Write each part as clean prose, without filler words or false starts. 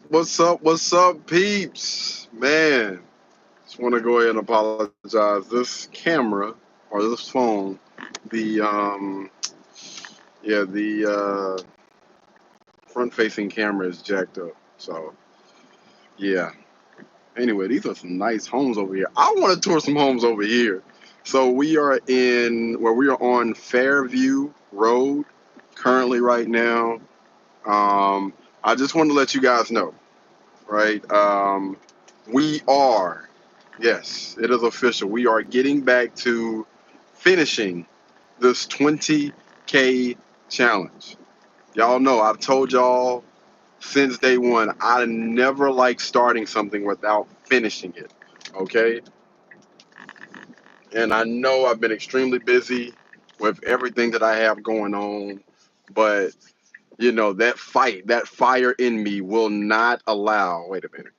What's up, peeps? Man, just want to go ahead and apologize. This camera or this phone, the the front-facing camera is jacked up. So yeah. Anyway, these are some nice homes over here. I want to tour some homes over here. So we are on Fairview Road currently right now. I just want to let you guys know, right? We are, yes, it is official. We are getting back to finishing this 20K challenge. Y'all know I've told y'all since day one, I never like starting something without finishing it. Okay? And I know I've been extremely busy with everything that I have going on, but that fight, that fire in me will not allow. Wait a minute.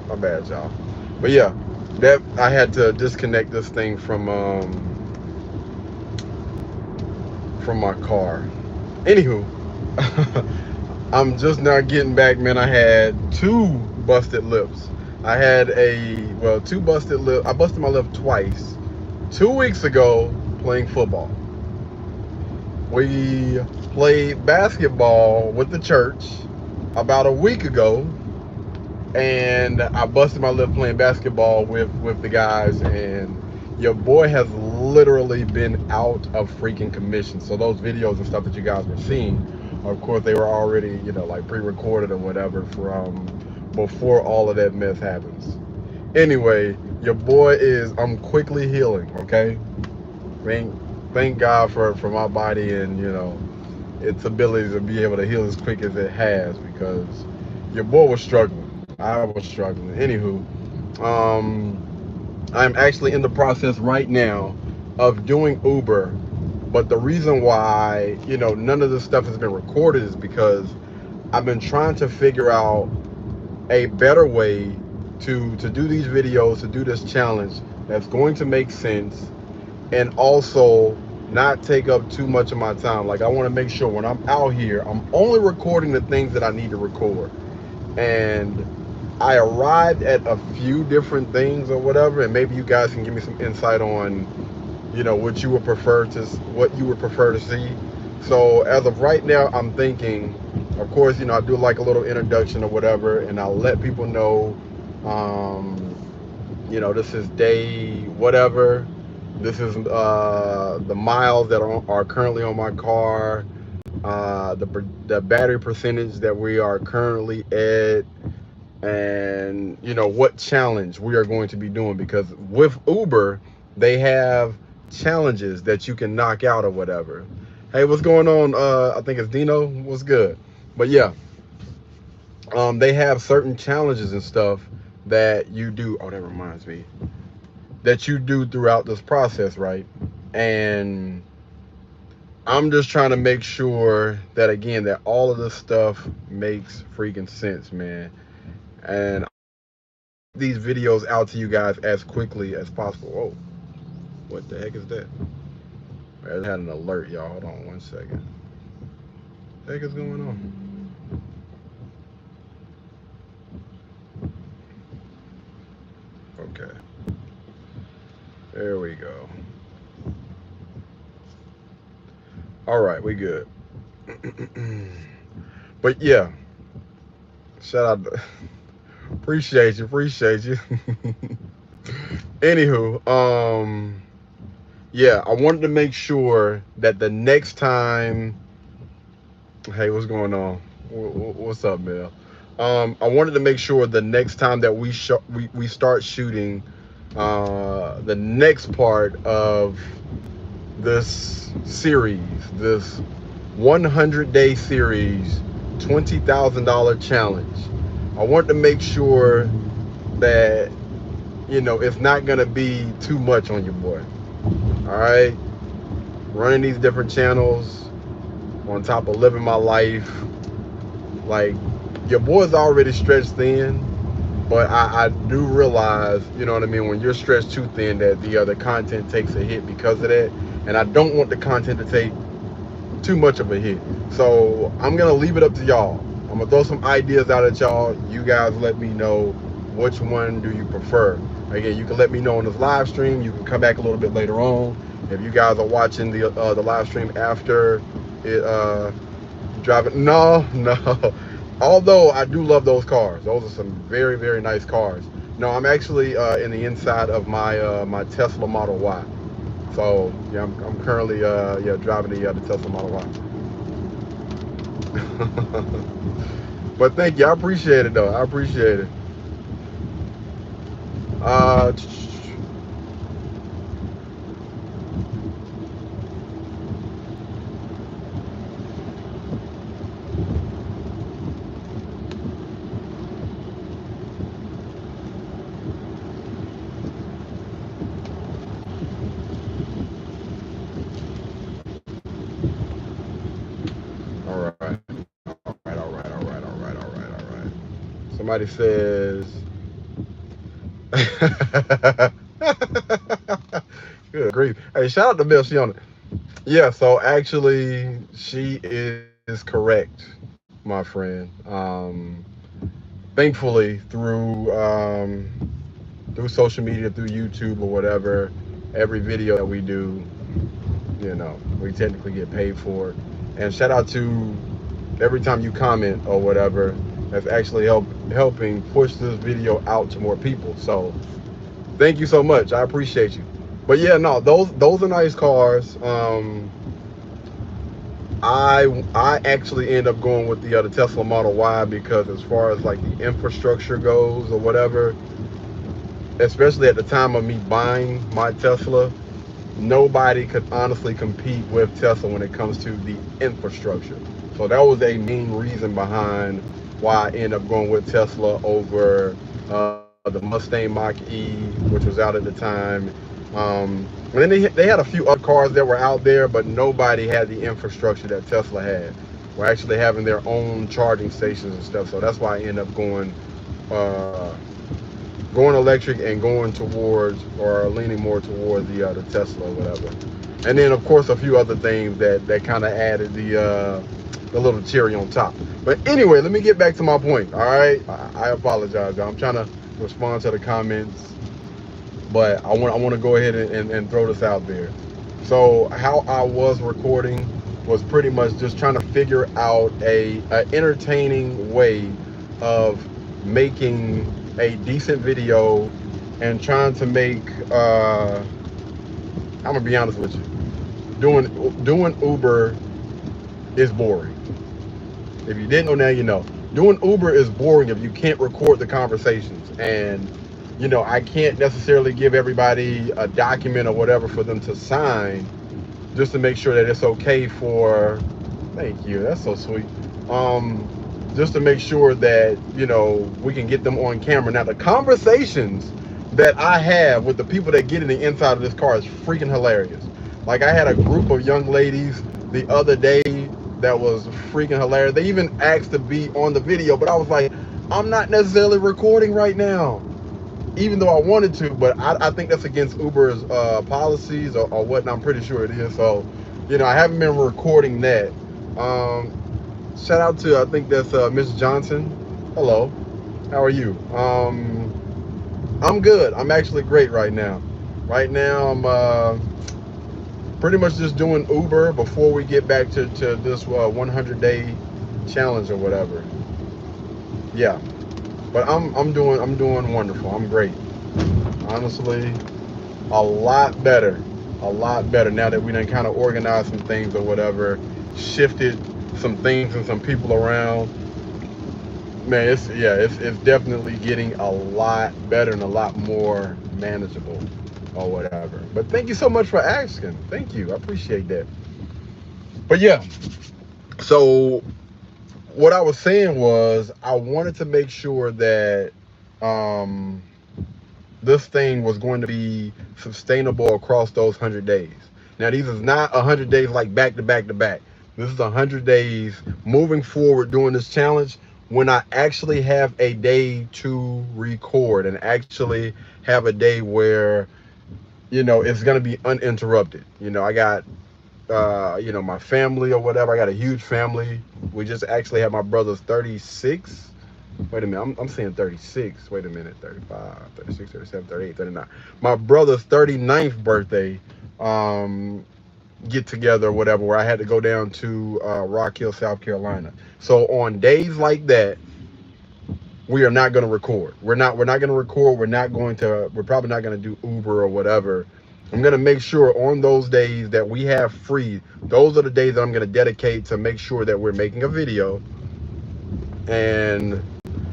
My bad, y'all. But yeah, that I had to disconnect this thing from my car. Anywho, I'm just now getting back, man. I had two busted lips. I had two busted lip. I busted my lip twice. 2 weeks ago, playing football. We played basketball with the church about a week ago, and I busted my lip playing basketball with the guys, and your boy has literally been out of freaking commission. So those videos and stuff that you guys were seeing, of course, they were already, like pre-recorded or whatever from before all of that mess happens. Anyway, your boy I'm quickly healing, okay? Thank, thank God for my body and, its ability to be able to heal as quick as it has, because your boy was struggling. I was struggling. Anywho, I'm actually in the process right now of doing Uber, but the reason why, none of this stuff has been recorded is because I've been trying to figure out a better way to do these videos, to do this challenge that's going to make sense and also not take up too much of my time. Like, I want to make sure when I'm out here, I'm only recording the things that I need to record. And I arrived at a few different things or whatever, and maybe you guys can give me some insight on, what you would prefer to see. So as of right now, I'm thinking, of course, I do like a little introduction or whatever, and I'll let people know, this is day whatever. This is the miles that are currently on my car, the battery percentage that we are currently at, and what challenge we are going to be doing, because with Uber they have challenges that you can knock out or whatever. Hey, what's going on? I think it's Dino. What's good? But yeah, they have certain challenges and stuff that you do. Oh, that reminds me, that you do throughout this process, right? And I'm just trying to make sure that, again, that all of this stuff makes freaking sense, man. And these videos out to you guys as quickly as possible. Whoa, what the heck is that? I had an alert, y'all. Hold on 1 second. What the heck is going on? Okay, there we go. All right, we good. But yeah, shout out. Appreciate you. Anywho, yeah, I wanted to make sure that the next time. Hey, what's going on? What's up, Mel? I wanted to make sure the next time that we start shooting the next part of this series, this 100-day series, $20,000 challenge. I want to make sure that it's not gonna be too much on your boy. All right, running these different channels on top of living my life, like your boy's already stretched thin, but I do realize, you know what I mean, when you're stretched too thin, that the other content takes a hit because of that. And I don't want the content to take too much of a hit. So I'm gonna leave it up to y'all. I'm gonna throw some ideas out at y'all. You guys let me know which one do you prefer. Again, you can let me know on this live stream. You can come back a little bit later on. If you guys are watching the live stream after it driving, no. Although I do love those cars. Those are some very, very nice cars. No, I'm actually in the inside of my my Tesla Model Y. So yeah, I'm currently yeah, driving the Tesla Model Y. But thank you, I appreciate it though. I appreciate it. Uh, all right, all right. Somebody says, good grief. Hey, shout out to Bill. She on it. Yeah, so actually, she is correct, my friend. Thankfully, through social media, through YouTube or whatever, every video that we do, you know, we technically get paid for it. And shout out to every time you comment or whatever, that's actually helping push this video out to more people. So thank you so much. I appreciate you. But yeah, no, those are nice cars. I actually end up going with the Tesla Model Y because as far as like the infrastructure goes or whatever, especially at the time of me buying my Tesla, nobody could honestly compete with Tesla when it comes to the infrastructure. So that was a main reason behind why I ended up going with Tesla over the Mustang Mach-E, which was out at the time. And then they had a few other cars that were out there, but nobody had the infrastructure that Tesla had. We're actually having their own charging stations and stuff. So that's why I ended up uh, going electric and going towards or leaning more towards the Tesla or whatever. And then of course a few other things that kind of added the little cherry on top. But anyway, let me get back to my point. All right, I apologize, y'all. I'm trying to respond to the comments, but I want to go ahead and throw this out there. So how I was recording was pretty much just trying to figure out a entertaining way of making a decent video and trying to make I'm gonna be honest with you, doing Uber is boring. If you didn't know, now you know. Doing Uber is boring if you can't record the conversations. And you know, I can't necessarily give everybody a document or whatever for them to sign just to make sure that it's okay for, thank you, that's so sweet. Just to make sure that, you know, we can get them on camera. Now, the conversations that I have with the people that get in the inside of this car is freaking hilarious. Like, I had a group of young ladies the other day that was freaking hilarious. They even asked to be on the video, but I was like, I'm not necessarily recording right now, even though I wanted to, but I think that's against Uber's policies or what, and I'm pretty sure it is. So, you know, I haven't been recording that. Shout out to, I think that's Miss Johnson. Hello, how are you? I'm good. I'm actually great right now. Right now, I'm pretty much just doing Uber before we get back to this 100-day challenge or whatever. Yeah, but I'm doing wonderful. I'm great. Honestly, a lot better now that we done kind of organized some things or whatever, shifted some things and some people around. Man, it's definitely getting a lot better and a lot more manageable or whatever. But thank you so much for asking. Thank you, I appreciate that. But yeah, so what I was saying was I wanted to make sure that this thing was going to be sustainable across those 100 days. Now, these is not 100 days like back to back to back. This is 100 days moving forward doing this challenge when I actually have a day to record and actually have a day where, it's going to be uninterrupted. I got, my family or whatever. I got a huge family. We just actually had my brother's 36. Wait a minute, I'm saying 36. Wait a minute, 35, 36, 37, 38, 39. My brother's 39th birthday get together or whatever, where I had to go down to Rock Hill, South Carolina. So on days like that, we are not going to record. We're not going to record. We're probably not going to do Uber or whatever. I'm going to make sure on those days that we have free, those are the days that I'm going to dedicate to make sure that we're making a video. And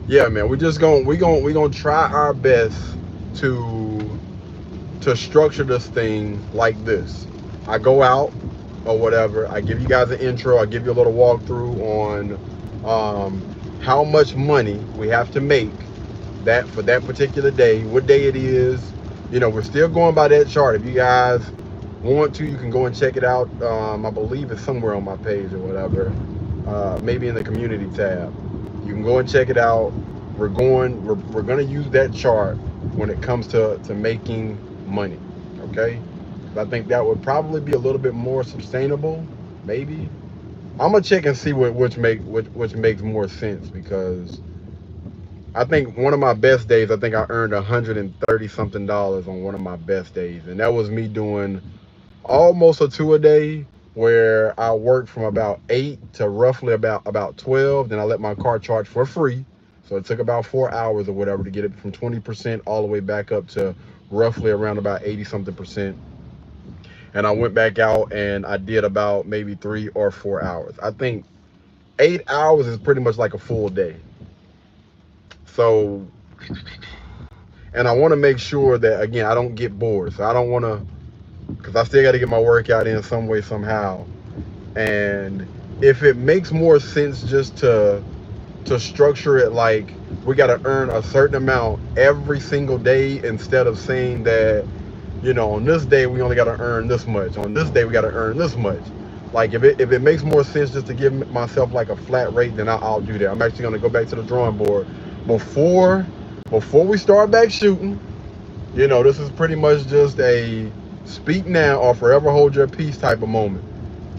yeah, man, we gonna try our best to structure this thing like this. I go out or whatever. I give you guys an intro. I give you a little walkthrough on how much money we have to make that for that particular day, what day it is. We're still going by that chart. If you guys want to, you can go and check it out. I believe it's somewhere on my page or whatever, maybe in the community tab. You can go and check it out. We're gonna use that chart when it comes to making money. Okay, I think that would probably be a little bit more sustainable. Maybe I'm gonna check and see which makes more sense, because I think one of my best days, I think I earned $130 something on one of my best days, and that was me doing almost a 2 a day, where I worked from about 8 to roughly about 12. Then I let my car charge for free, so it took about 4 hours or whatever to get it from 20% all the way back up to roughly around about 80 something percent. And I went back out and I did about maybe 3 or 4 hours. I think 8 hours is pretty much like a full day. So, and I want to make sure that, again, I don't get bored. So I don't want to, because I still got to get my workout in some way, somehow. And if it makes more sense just to structure it like we got to earn a certain amount every single day, instead of saying that, on this day we only got to earn this much, on this day we got to earn this much. Like if it makes more sense just to give myself like a flat rate, then I'll do that. I'm actually going to go back to the drawing board before we start back shooting. This is pretty much just a speak now or forever hold your peace type of moment.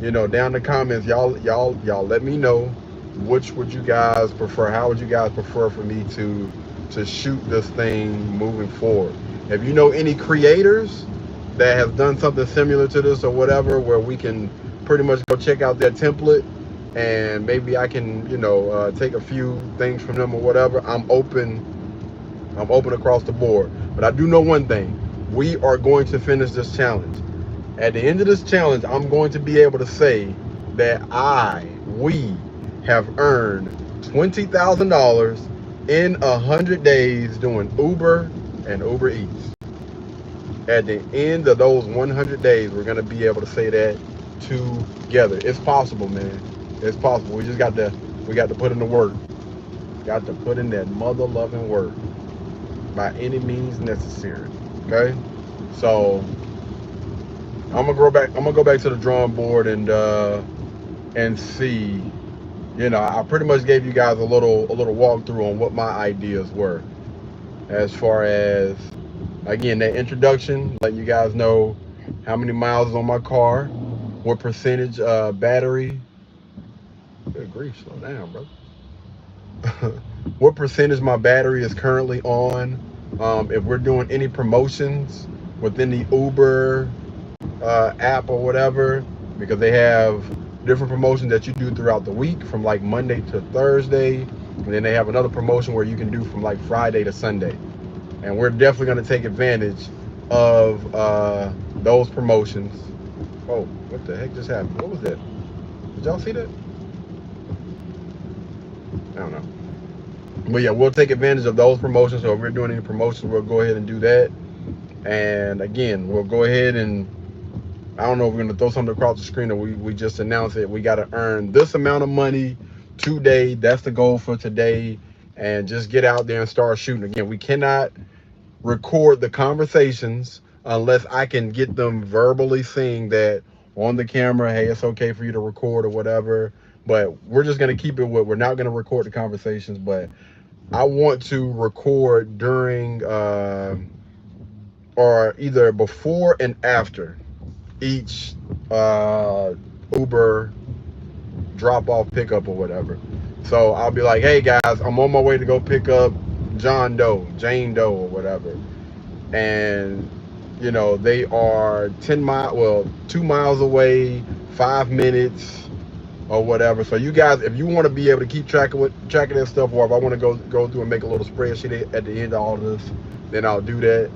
Down in the comments, y'all let me know which would you guys prefer. How would you guys prefer for me to shoot this thing moving forward? If you know any creators that have done something similar to this or whatever, where we can pretty much go check out their template, and maybe I can, take a few things from them or whatever, I'm open across the board. But I do know one thing: we are going to finish this challenge. At the end of this challenge, I'm going to be able to say that we have earned $20,000 in 100 days doing Uber and Uber Eats. At the end of those 100 days, we're going to be able to say that together. It's possible, man. It's possible. We got to put in the work. Got to put in that mother loving work by any means necessary. Okay? So I'm gonna go back to the drawing board and see. I pretty much gave you guys a little walkthrough on what my ideas were, as far as, again, that introduction, letting you guys know how many miles is on my car, what percentage battery. Good grief, slow down, bro. What percentage my battery is currently on. If we're doing any promotions within the Uber app or whatever, because they have different promotions that you do throughout the week, from like Monday to Thursday, and then they have another promotion where you can do from like Friday to Sunday. And we're definitely going to take advantage of those promotions. Oh, what the heck just happened? What was that? Did y'all see that? I don't know. But yeah, we'll take advantage of those promotions. So if we're doing any promotions, we'll go ahead and do that. And again, we'll go ahead and, I don't know if we're going to throw something across the screen, or we just announced it. We got to earn this amount of money today. That's the goal for today. And just get out there and start shooting. Again, we cannot record the conversations unless I can get them verbally saying that on the camera, hey, it's okay for you to record or whatever. But we're just gonna keep it with, we're not gonna record the conversations, but I want to record during or either before and after each Uber drop off, pickup, or whatever. So I'll be like, hey guys, I'm on my way to go pick up John Doe, Jane Doe, or whatever. And you know, they are 2 miles away, 5 minutes or whatever. So you guys, if you want to be able to keep tracking that stuff, or if I want to go through and make a little spreadsheet at the end of all of this, then I'll do that.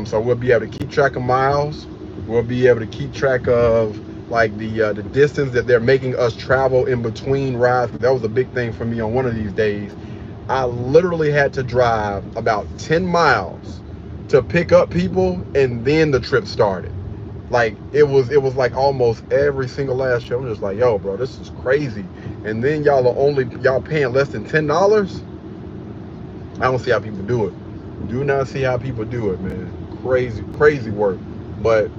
So we'll be able to keep track of miles. We'll be able to keep track of like the distance that they're making us travel in between rides. That was a big thing for me on one of these days. I literally had to drive about 10 miles to pick up people, and then the trip started. Like it was like almost every single last trip. I'm just like, yo, bro, this is crazy. And then y'all paying less than $10. I don't see how people do it. Do not see how people do it, man. Crazy work. But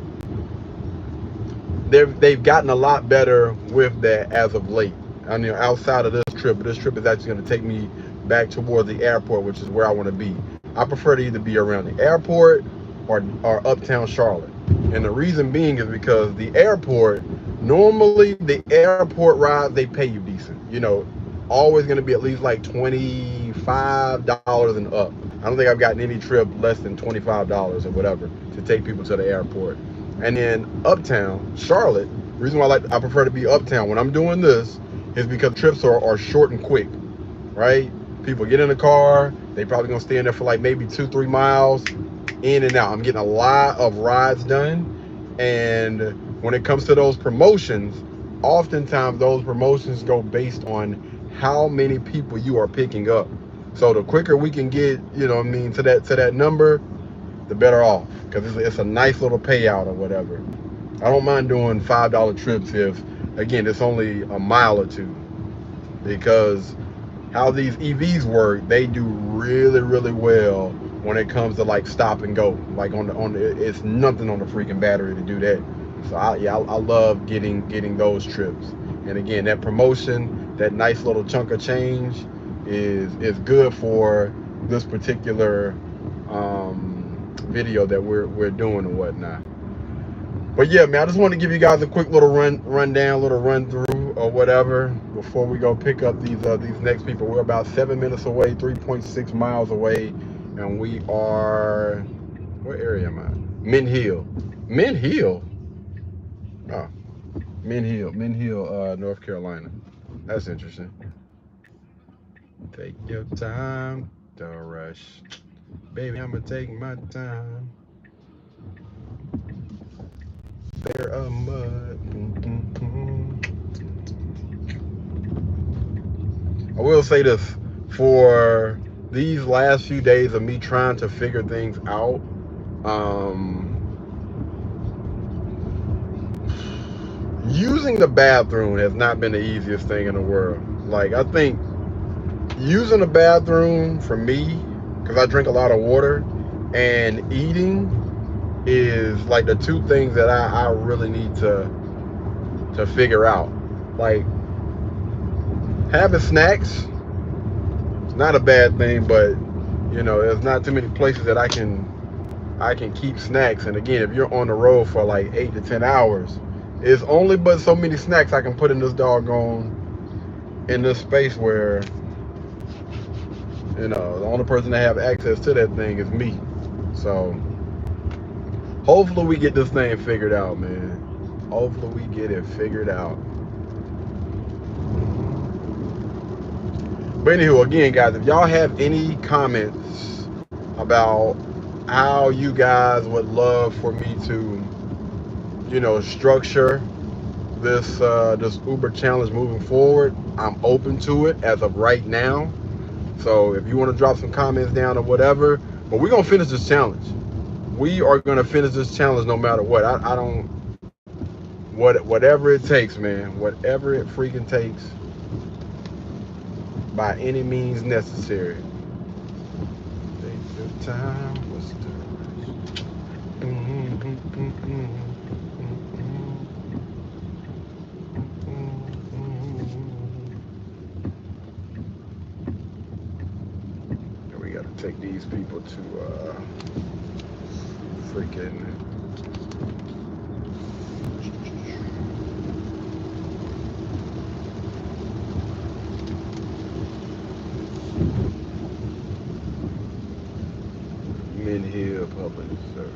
they've gotten a lot better with that as of late. I mean, outside of this trip, but this trip is actually going to take me back towards the airport, which is where I want to be. I prefer to either be around the airport or uptown Charlotte. And the reason being is because the airport, normally the airport rides, they pay you decent. You know, always going to be at least like $25 and up. I don't think I've gotten any trip less than $25 or whatever to take people to the airport. And then uptown Charlotte, the reason why I prefer to be uptown when I'm doing this is because trips are short and quick, right? People get in the car, they probably gonna stay in there for like maybe 2-3 miles, in and out. I'm getting a lot of rides done. And when it comes to those promotions, oftentimes those promotions go based on how many people you are picking up. So the quicker we can get, you know what I mean, to that number, the better off, because it's a nice little payout or whatever. I don't mind doing $5 trips if, again, it's only a mile or two, because how these EVs work, they do really well when it comes to like stop and go. Like on the it's nothing on the freaking battery to do that. So I love getting those trips. And again, that promotion, that nice little chunk of change is good for this particular video that we're doing and whatnot. But yeah, man, I just want to give you guys a quick little rundown, little run through or whatever before we go pick up these next people. We're about 7 minutes away, 3.6 miles away, and we are, what area am I? Mint Hill. Mint Hill? Oh, Mint Hill, North Carolina. That's interesting. Take your time, don't rush. Baby, I'm gonna take my time. There a mud. I will say this, for these last few days of me trying to figure things out, using the bathroom has not been the easiest thing in the world. Like, I think using the bathroom for me, because I drink a lot of water, and eating is like the two things that I really need to figure out. Like, having snacks, it's not a bad thing, but you know, there's not too many places that I can keep snacks. And again, if you're on the road for like 8 to 10 hours, it's only but so many snacks I can put in this space where, you know, the only person that have access to that thing is me. So hopefully we get this thing figured out, man. Hopefully we get it figured out. But anywho, again, guys, if y'all have any comments about how you guys would love for me to, you know, structure this Uber challenge moving forward, I'm open to it as of right now. So if you want to drop some comments down or whatever, but we're gonna finish this challenge. We are gonna finish this challenge no matter what. I don't, whatever it takes, man. Whatever it freaking takes, by any means necessary. Take your time. take these people to freaking Mint Hill Public Service.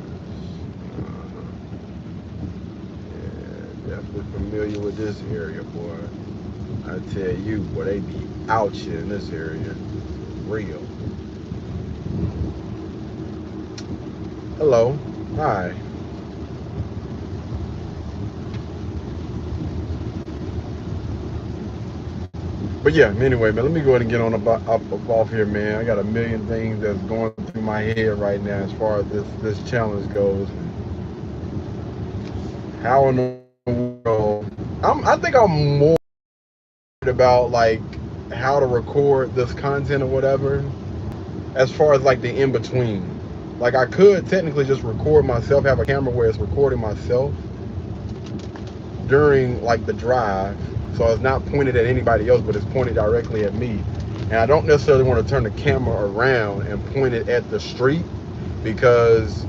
Yeah, definitely familiar with this area, boy. I tell you, boy, they be out here in this area. Real. Hello. Hi. But yeah, anyway, man, let me go ahead and get on up off here, man. I got a million things that's going through my head right now as far as this challenge goes. How in the world? I think I'm more about like how to record this content or whatever, as far as like the in between. Like I could technically just record myself, have a camera where it's recording myself during like the drive, so it's not pointed at anybody else, but it's pointed directly at me. And I don't necessarily want to turn the camera around and point it at the street because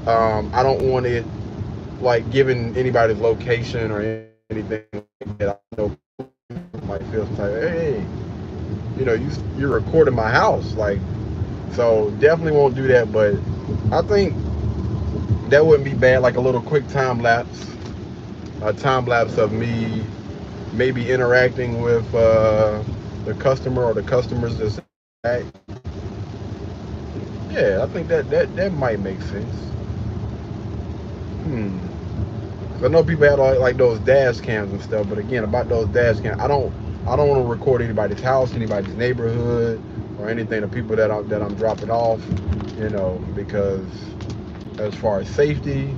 I don't want it like giving anybody's location or anything like that. I know people might feel some type of, hey, you know, you're recording my house, like, so definitely won't do that. But I think that wouldn't be bad, like a little quick time lapse, a time lapse of me maybe interacting with the customer or the customers that's at. Yeah, I think that might make sense. Hmm. I know people have like those dash cams and stuff, but again, about those dash cams, I don't want to record anybody's house, anybody's neighborhood, or anything. The people that I'm dropping off, you know, because as far as safety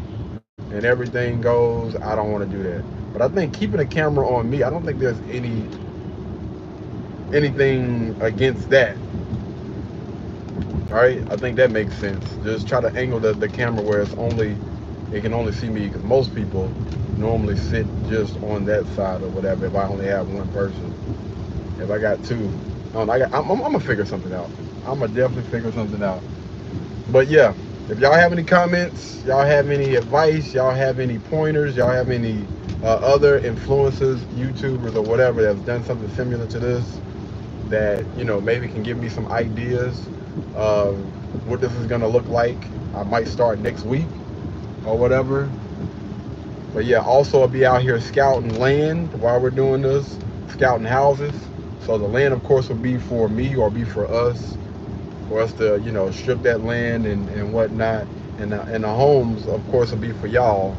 and everything goes, I don't want to do that. But I think keeping a camera on me, I don't think there's anything against that. All right, I think that makes sense. Just try to angle the camera where it can only see me, because most people normally sit just on that side or whatever. If I only have one person, if I got two, I don't know, I'm gonna figure something out. I'm gonna definitely figure something out. But yeah, if y'all have any comments, y'all have any advice, y'all have any pointers, y'all have any other influencers, YouTubers or whatever that's done something similar to this, that, you know, maybe can give me some ideas of what this is gonna look like. I might start next week or whatever. But yeah, also I'll be out here scouting land while we're doing this, scouting houses. So the land, of course, will be for me or be for us to, you know, strip that land and whatnot. And the homes, of course, will be for y'all.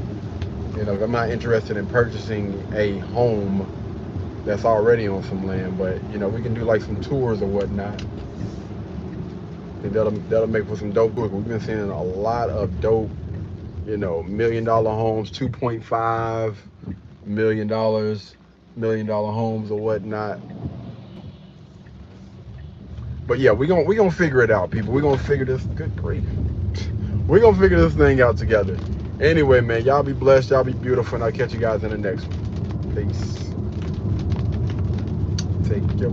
You know, I'm not interested in purchasing a home that's already on some land, but you know, we can do like some tours or whatnot. I think that'll make for some dope work. We've been seeing a lot of dope, you know, $1 million homes, $2.5 million, $1 million homes or whatnot. But yeah, we gonna figure it out, people. We're gonna figure this. Good grief, we're gonna figure this thing out together. Anyway, man, y'all be blessed, y'all be beautiful, and I'll catch you guys in the next one. Peace. Take care.